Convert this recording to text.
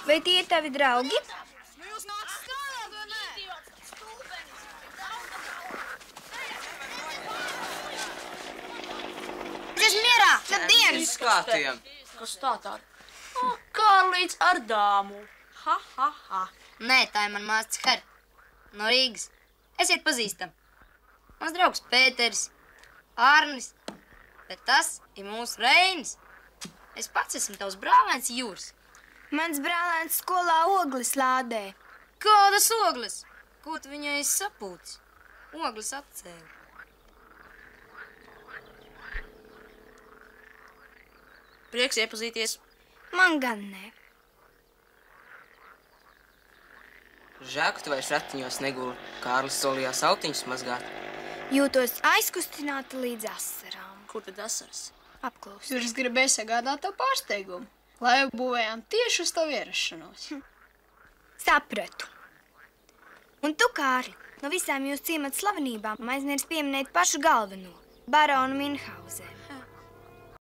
Vai tie ir tavi draugi? Jūs nāc strādāt, vai nē? Es mierā! Labdien! Izskātiem! Kas tā tā? Kārlīts ar dāmu. Ha, ha, ha. Nē, tā ir man māsa Her. No Rīgas. Esiet pazīstam. Mans draugs Pēteris, Arnis. Bet tas ir mūsu Reinis. Es pats esmu tavs brālēns Jūrs. Mans brālēns skolā ogles lādē. Kādas ogles? Ko tu viņai esi sapūcis? Ogles atcēla. Prieks iepazīties. Man gan ne. Žēl, ka tu vairs ratiņos neguli. Kārlis solījās autiņus mazgāt. Jūtos aizkustināta līdz asarām. Kur tad asaras? Apklausi. Jūs gribēja sagādāt tev pārsteigumu, lai jau būvējām tieši uz tavu ierašanos. Sapratu. Un tu, Kārli, no visām jūsu ciemata slavenībām aizmirst pieminēt pašu galveno, baronu Minhauzenu.